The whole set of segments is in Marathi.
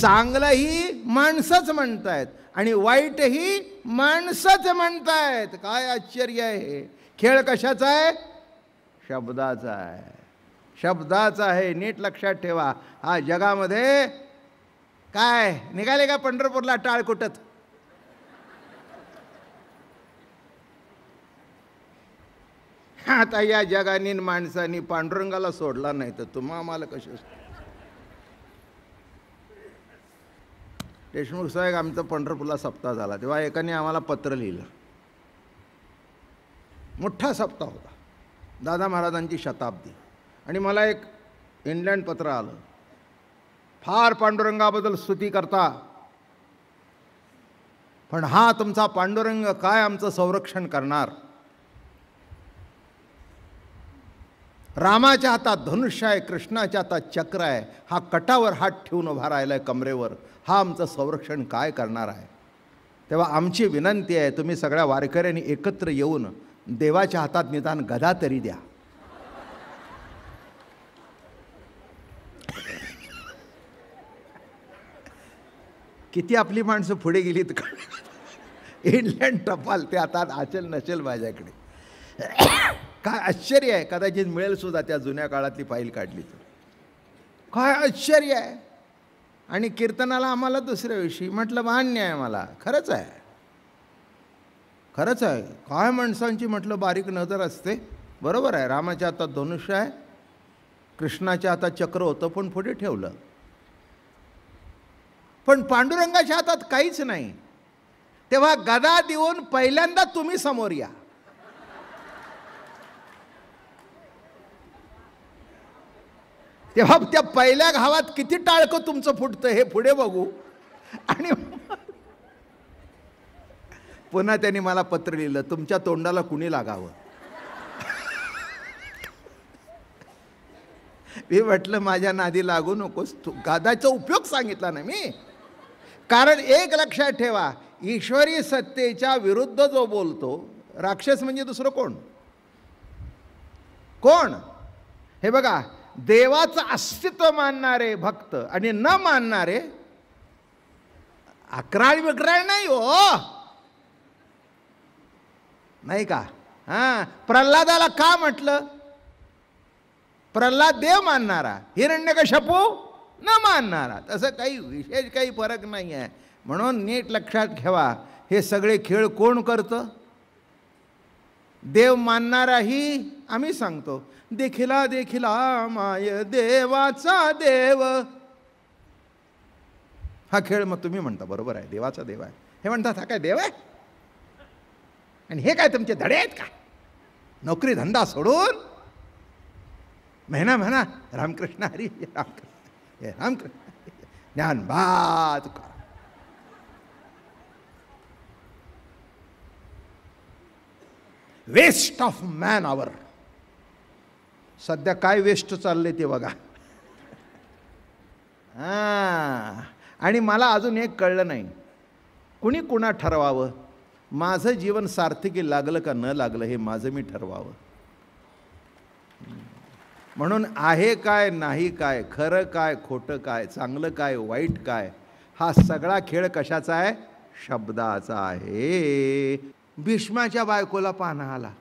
चांगलंही माणसंच म्हणतायत आणि वाईटही माणसंच म्हणतायत. काय आश्चर्य आहे हे. खेळ कशाचा आहे? शब्दाचा आहे. शब्दाचा आहे. नीट लक्षात ठेवा. हा जगामध्ये काय निघाले का पंढरपूरला टाळ कुटत? आता या जगाने माणसांनी पांडुरंगाला सोडला नाही तर तुम्हा आम्हाला कसे. देशमुख साहेब आमचा पंढरपूरला सप्ताह झाला तेव्हा एकाने आम्हाला पत्र लिहिलं. मोठा सप्ताह होता, दादा महाराजांची शताब्दी. आणि मला एक इंग्लंड पत्र आलं. फार पांडुरंगाबद्दल स्तुती करता, पण हा तुमचा पांडुरंग काय आमचं संरक्षण करणार? रामाच्या हातात धनुष्य आहे, कृष्णाच्या हातात चक्र आहे, हा कटावर हात ठेवून उभा राहिला आहे कमरेवर, हा आमचं संरक्षण काय करणार आहे? तेव्हा आमची विनंती आहे, तुम्ही सगळ्या वारकऱ्यांनी एकत्र येऊन देवाच्या हातात निदान गदा तरी द्या. किती आपली माणसं पुढे गेलीत का? इंग्लंड टपाल ते आता अचल नसेल माझ्याकडे. काय आश्चर्य आहे. कदाचित मिळेल सुद्धा त्या जुन्या काळातली फाईल काढली तर. काय आश्चर्य आहे. आणि कीर्तनाला आम्हाला दुसऱ्या दिवशी म्हटलं मान्य आहे मला, खरंच आहे, खरंच आहे. काय माणसांची म्हटलं बारीक नजर असते. बरोबर आहे, रामाच्या हातात धनुष्य आहे, कृष्णाच्या हातात चक्र होतं पण पुढे ठेवलं. पण पांडुरंगाच्या हातात काहीच नाही. तेव्हा गदा देऊन पहिल्यांदा तुम्ही समोर या. तेव्हा त्या पहिल्या घावात किती टाळकं तुमचं फुटतं हे पुढे बघू. आणि पुन्हा त्यांनी मला पत्र लिहिलं, तुमच्या तोंडाला कुणी लागावं. मी म्हटलं माझ्या नादी लागू नकोस. गदाचा उपयोग सांगितला ना मी. कारण एक लक्षात ठेवा, ईश्वरी सत्तेच्या विरुद्ध जो बोलतो राक्षस म्हणजे दुसरं कोण? कोण? हे बघा, देवाचं अस्तित्व मानणारे भक्त आणि न मानणारे अकराळ विक्राळ नाही हो, नाही का? हां, प्रल्हादाला का म्हटलं? प्रल्हाद देव मानणारा, हिरण्यकश्यपू न मानणारा. तसं काही विशेष काही फरक नाही आहे. म्हणून नीट लक्षात ठेवा, हे सगळे खेळ कोण करतं? देव मानणाराही आम्ही सांगतो, देखिला देखिला माय देवाचा देव. हा खेळ मग तुम्ही म्हणता बरोबर आहे, देवाचा देव आहे. हे म्हणतात हा काय देव आहे? आणि हे काय तुमचे धडे आहेत का? नोकरी धंदा सोडून महिना महिना रामकृष्ण हरी रामकृष्ण रामकृष्ण ज्ञान बा तुका. वेस्ट ऑफ मॅन आवर. सध्या काय वेस्ट चालले ते बघा. हां, आणि मला अजून एक कळलं नाही, कुणी कुणा ठरवावं? माझं जीवन सार्थकी लागलं का न लागलं हे माझं मी ठरवावं. म्हणून आहे काय नाही काय, खरं काय खोटं काय, चांगलं काय वाईट काय, हा सगळा खेळ कशाचा आहे? शब्दाचा आहे. भीष्माच्या बायकोला पाहणं आला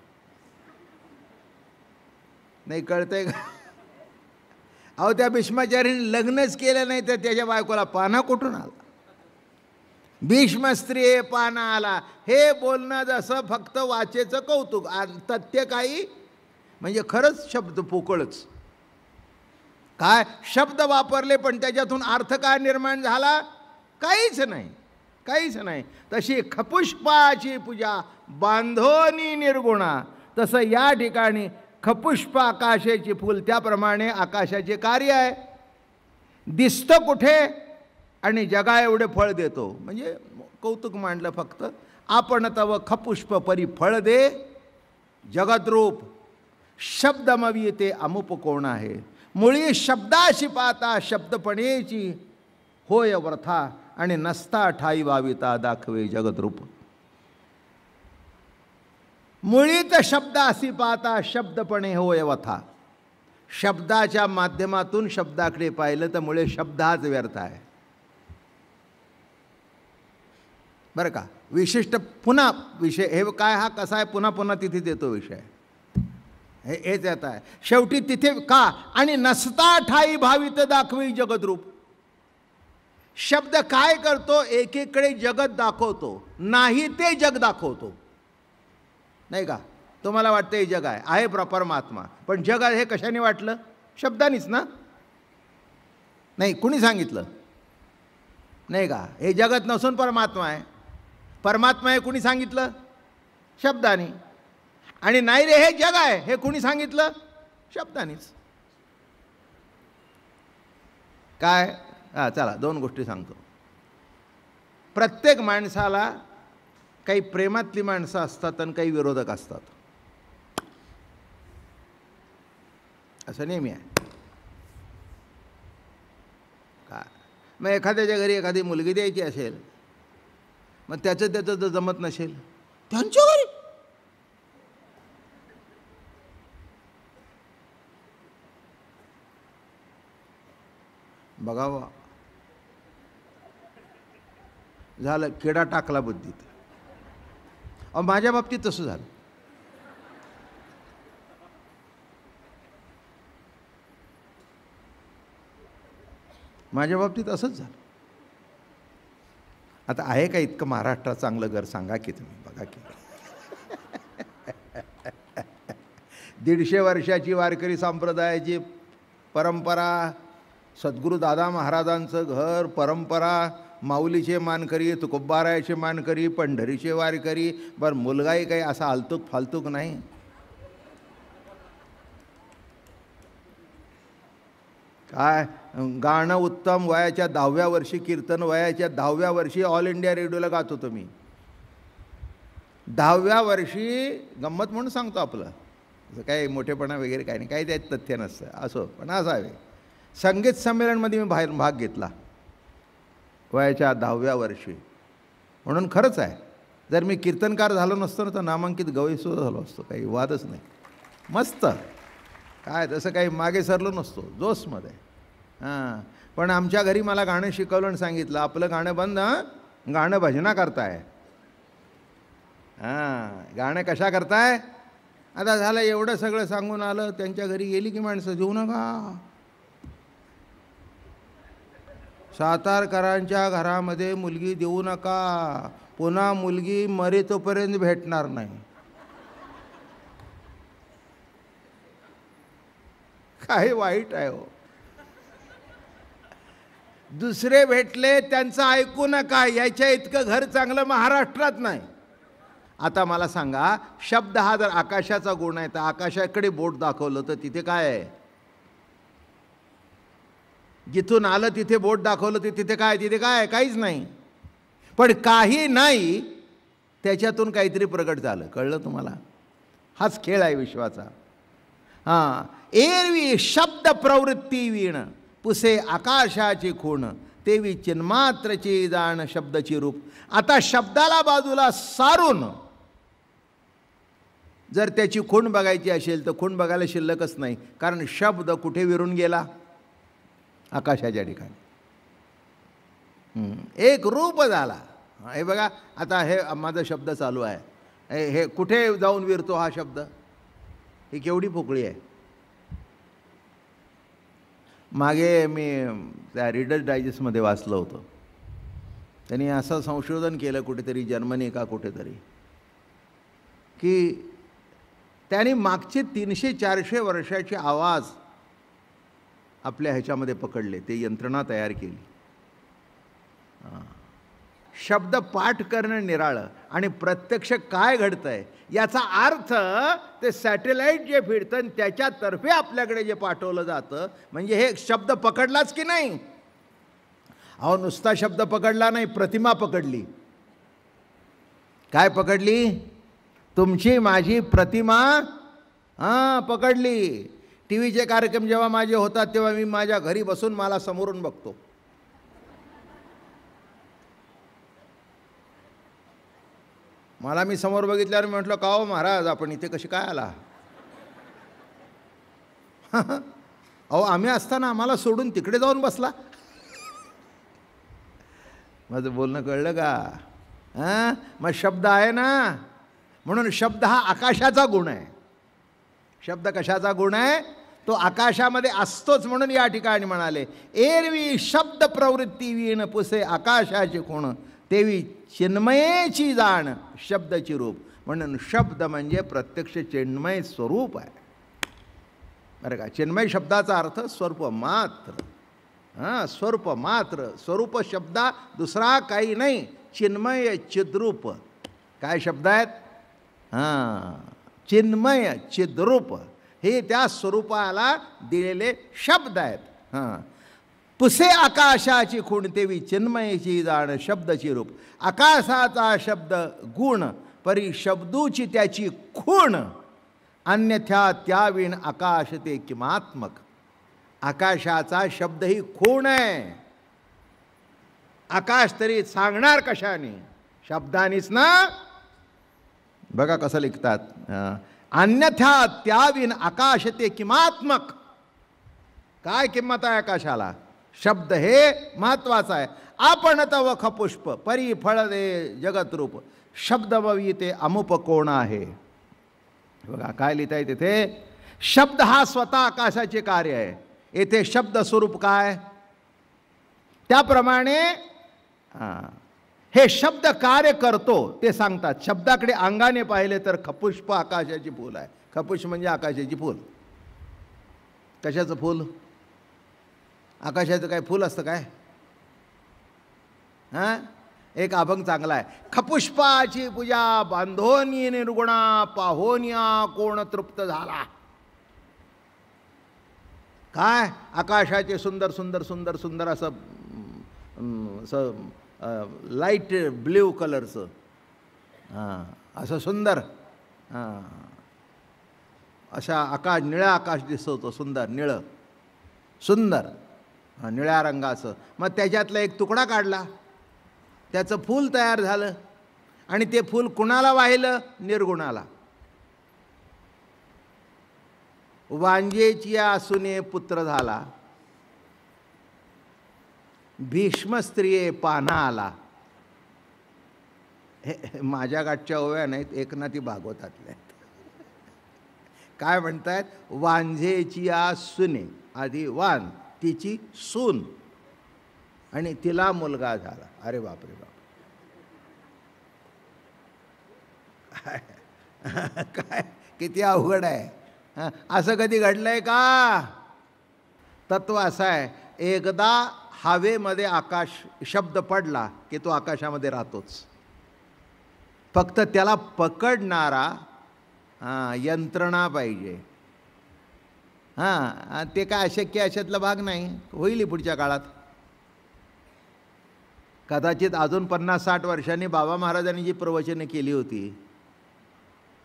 नाही, कळतंय का? अहो, त्या भीष्माचार्याने लग्नच केलं नाही तर त्याच्या बायकोला पाना कुठून आला? भीष्म स्त्री पाना आला हे बोलणं जसं फक्त वाचेचं कौतुक, तथ्य काही म्हणजे खरंच शब्द पोकळच. काय शब्द वापरले पण त्याच्यातून अर्थ काय निर्माण झाला? काहीच नाही, काहीच नाही. तशी खपुष्पाची पूजा बांधोनी निर्गुणा, तसं या ठिकाणी खपुष्प आकाशाची फूल, त्याप्रमाणे आकाशाचे कार्य आहे. दिसतं कुठे आणि जगा एवढे फळ देतो, म्हणजे कौतुक मांडलं फक्त. आपण तव खपुष्प परी फळ दे जगद्रूप, शब्दमवी ते अमुप कोण आहे. मुळी शब्दाशी पाता शब्दपणेची होय व्रथा, आणि नसता ठाई वाविता दाखवे जगद्रूप. मुळीत शब्दासी पाहता शब्दपणे होय वथा. शब्दाच्या माध्यमातून शब्दाकडे पाहिलं तर मुळे शब्द हाच व्यर्थ आहे. बरं का. विशिष्ट पुन्हा विषय हे काय हा कसा आहे, पुन्हा पुन्हा तिथे देतो विषय, हेच येत आहे. शेवटी तिथे का आणि नसता ठाई भावित दाखवी जगद्रूप. शब्द काय करतो, एकीकडे जगत दाखवतो, नाही ते जग दाखवतो, नाही का. तुम्हाला वाटतं हे जग आहे परमात्मा, पण जग हे कशाने वाटलं? शब्दानीच ना. नाही, कुणी सांगितलं? नाही का. हे जगत नसून परमात्मा आहे, परमात्मा आहे कुणी सांगितलं? शब्दाने. आणि नाही रे हे जग आहे हे कुणी सांगितलं? शब्दानेच. काय? चला 2 गोष्टी सांगतो. प्रत्येक माणसाला काही प्रेमातली माणसं असतात आणि काही विरोधक असतात, असं नेहमी आहे. काय मग एखाद्याच्या घरी एखादी मुलगी द्यायची असेल, मग त्याचं जर जमत नसेल त्यांच्या घरी बघावा, झालं किडा टाकला बुद्धीत. माझ्या बाबतीत तसं झालं. माझ्या बाबतीत असंच झालं. आता आहे का इतकं महाराष्ट्रात चांगलं घर? सांगा की तुम्ही, बघा की. 150 वर्षाची वारकरी संप्रदायाची परंपरा, सद्गुरू दादा महाराजांचं घर, परंपरा, माऊलीचे मानकरी, तुकोबारायाचे मानकरी, पंढरीचे वारकरी. बरं, मुलगाही काही असा आलतूक फालतूक नाही. काय गाणं उत्तम, वयाच्या 10व्या वर्षी कीर्तन, वयाच्या 10व्या वर्षी ऑल इंडिया रेडिओला गात होतो मी. 10व्या वर्षी गंमत म्हणून सांगतो आपलं, असं काही मोठेपणा वगैरे काही नाही, काही त्यात तथ्य नसतं. असो, पण असं आहे. संगीत संमेलनमध्ये मी भाग घेतला वयाच्या 10व्या वर्षी. म्हणून खरंच आहे, जर मी कीर्तनकार झालो नसतो ना तर नामांकित गवईसुद्धा झालो असतो, काही वादच नाही. मस्त काय, तसं काही मागे सरलो नसतो, जोशमध्ये. हां, पण आमच्या घरी मला गाणं शिकवलं आणि सांगितलं, आपलं गाणं बंद, हां, गाणं भजना करताय. हां, गाणं कशा करताय? आता झालं एवढं सगळं सांगून आलं, त्यांच्या घरी गेली की माणसं, जेवू नका. सातारकरांच्या घरामध्ये मुलगी देऊ नका, पुन्हा मुलगी मरेतोपर्यंत भेटणार नाही. काय वाईट आहे हो. दुसरे भेटले त्यांचं ऐकू नका, याच्या इतकं घर चांगलं महाराष्ट्रात नाही. आता मला सांगा, शब्द हा जर आकाशाचा गुण आहे तर आकाशाकडे बोट दाखवलं तर तिथे काय आहे? जिथून आलं तिथे बोट दाखवलं तर तिथे काय? तिथे काय? काहीच नाही. पण काही नाही, त्याच्यातून काहीतरी प्रगट झालं. कळलं तुम्हाला? हाच खेळ आहे विश्वाचा. हां, एरवी शब्द प्रवृत्ती वीण, पुसे आकाशाची खूण, तेवी चिन्मात्रची जाण शब्दाची रूप. आता शब्दाला बाजूला सारून जर त्याची खूण बघायची असेल तर खूण बघायला शिल्लकच नाही, कारण शब्द कुठे विरून गेला? आकाशाच्या ठिकाणी. एक रूप झाला. हे बघा, आता हे माझा शब्द चालू आहे, हे कुठे जाऊन विरतो हा शब्द? ही केवढी पोकळी आहे. मागे मी त्या रीडर्स डायजेस्टमध्ये वाचलं होतं, त्यांनी असं संशोधन केलं कुठेतरी जर्मनी का कुठेतरी, की त्यांनी मागचे 300-400 वर्षाचे आवाज आपल्या ह्याच्यामध्ये पकडले, ते यंत्रणा तयार केली. शब्द पाठ करणं निराळं आणि प्रत्यक्ष काय घडतंय याचा अर्थ ते सॅटेलाईट जे फिरतं त्याच्यातर्फे आपल्याकडे जे पाठवलं जातं, म्हणजे हे शब्द पकडलाच की नाही? अहो, नुसता शब्द पकडला नाही, प्रतिमा पकडली. काय पकडली? तुमची माझी प्रतिमा पकडली. टी व्हीचे कार्यक्रम जेव्हा माझे होतात तेव्हा मी माझ्या घरी बसून मला समोरून बघतो. मला मी समोर बघितल्यावर म्हटलं, का हो महाराज, आपण इथे कशी काय आला? अहो, आम्ही असताना आम्हाला सोडून तिकडे जाऊन बसला. माझं बोलणं कळलं का? मग शब्द आहे ना, म्हणून शब्द हा आकाशाचा गुण आहे. शब्द कशाचा गुण आहे? तो आकाशामध्ये असतोच. म्हणून या ठिकाणी म्हणाले, एरवी शब्द प्रवृत्ती वीण पुसे आकाशाचे कोण, तेवी चिन्मयेची जाण शब्दाची रूप. म्हणून शब्द म्हणजे प्रत्यक्ष चिन्मय स्वरूप आहे, बरं का. चिन्मय शब्दाचा अर्थ स्वरूप मात्र. स्वरूप मात्र, स्वरूप शब्दा दुसरा काही नाही. चिन्मय चिद्रूप काय शब्द आहेत? चिन्मय चिद्रूप हे त्या स्वरूपाला दिलेले शब्द आहेत. पुसे आकाशाची खूण तेवी चिन्मयची जाण शब्दची रूप. आकाशाचा शब्द गुण, परी शब्दूची त्याची खूण. अन्यथा त्याविण आकाश ते किमात्मक. आकाशाचा शब्द ही खूण आहे. आकाश तरी सांगणार कशाने? शब्दानीच ना. बघा कसं लिखतात, अन्यथा त्याविण आकाश ते किमात्मक. काय किंमत आहे आकाशाला? शब्द हे महत्वाचा आहे. आपण तव खपुष्प परी फळ दे जगतरूप. शब्द बवी ते अमुप कोण आहे. बघा काय लिहिता आहे तिथे, शब्द हा स्वतः आकाशाचे कार्य आहे. येथे शब्द स्वरूप काय? त्याप्रमाणे हे शब्द कार्य करतो ते सांगतात. शब्दाकडे अंगाने पाहिले तर खपुष्प आकाशाची फूल आहे. खपुष्प म्हणजे आकाशाची फूल. कशाचं फूल? आकाशाचं काय फूल असतं काय? एक अभंग चांगला आहे, खपुष्पाची पूजा बांधोनी निर्गुणा पाहोनिया कोण तृप्त झाला. काय? आकाशाचे सुंदर सुंदर सुंदर सुंदर असं लाईट ब्ल्यू कलरचं असं सुंदर अशा आकाश, निळा आकाश दिसतो, सुंदर निळं सुंदर निळ्या रंगाचं. मग त्याच्यातला एक तुकडा काढला, त्याचं फूल तयार झालं. आणि ते फूल कुणाला वाहिलं? निर्गुणाला. वांजेची असूने पुत्र झाला, भीष्म स्त्रिये पाना आला. हे माझ्या गाठच्या ओव्या नाहीत, एकनाथी भागवतातल्या. काय म्हणतायत? वांझेची सुने, आधी वान, तिची सून, आणि तिला मुलगा झाला. अरे बापरे बाप, काय किती अवघड आहे. असं कधी घडलंय का? तत्व असं आहे, एकदा हवेमध्ये आकाश शब्द पडला की तो आकाशामध्ये राहतोच. फक्त त्याला पकडणारा यंत्रणा पाहिजे. ते काय अशक्य अशातला भाग नाही. होईल पुढच्या काळात. कदाचित अजून 50-60 वर्षांनी बाबा महाराजांनी जी प्रवचने केली होती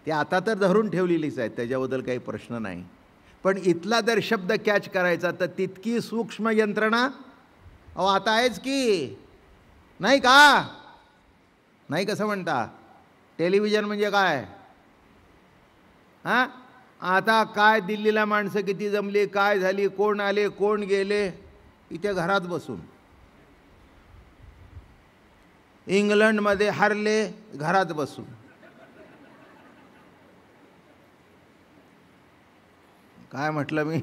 ती आता तर धरून ठेवलेलीच आहेत, त्याच्याबद्दल काही प्रश्न नाही. पण इथला जर शब्द कॅच करायचा तर तितकी सूक्ष्म यंत्रणा आता आहेच की नाही का? नाही कसं म्हणता? टेलिव्हिजन म्हणजे काय? आता काय दिल्लीला माणसं किती जमली, काय झाली, कोण आले कोण गेले, इथे घरात बसून. इंग्लंडमध्ये हरले, घरात बसून. काय म्हटलं मी?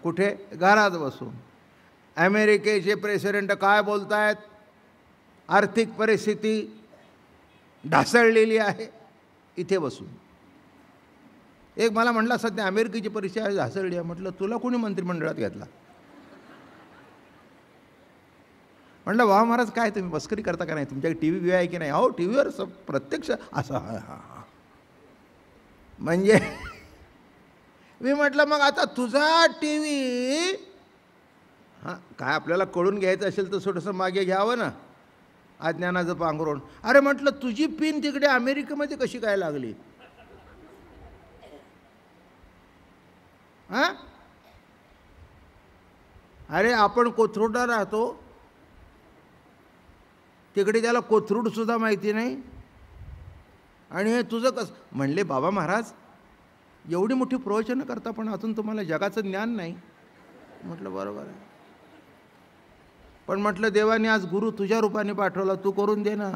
कुठे? घरात बसून. अमेरिकेचे प्रेसिडेंट काय बोलतायत? आर्थिक परिस्थिती ढासळलेली आहे, इथे बसून. एक मला म्हटलं, सध्या अमेरिकेची परिस्थिती ढासळली आहे. म्हटलं तुला कोणी मंत्रिमंडळात घेतला? म्हटलं वा महाराज काय तुम्ही मस्करी करता का नाही? तुमच्याकडे टी व्ही आहे की नाही? अहो टी व्हीवर प्रत्यक्ष असं म्हणजे मी म्हटलं मग आता तुझा टी व्ही काय आपल्याला कळून घ्यायचं असेल तर थोडंसं मागे घ्यावं ना, अज्ञानाचं पांघरून. अरे म्हटलं तुझी पिन तिकडे अमेरिकेमध्ये कशी काय लागली? अरे आपण कोथरूडला राहतो, तिकडे त्याला कोथरूड सुद्धा माहिती नाही, आणि हे तुझं कसं? म्हणले बाबा महाराज एवढी मोठी प्रवचनं करता पण अजून तुम्हाला जगाचं ज्ञान नाही. म्हटलं बरोबर आहे, पण म्हटलं देवाने आज गुरु तुझ्या रूपाने पाठवला, तू करून दे ना.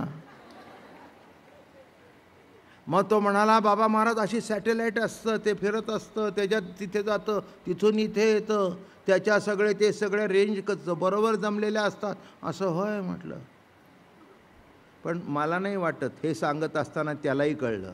मग तो म्हणाला, बाबा महाराज अशी सॅटेलाईट असतं, ते फिरत असतं, त्याच्यात तिथे जातं, तिथून इथे येतं, त्याच्या ते सगळे रेंज बरोबर जमलेल्या असतात. असं होय म्हटलं. पण मला नाही वाटत हे सांगत असताना त्यालाही कळलं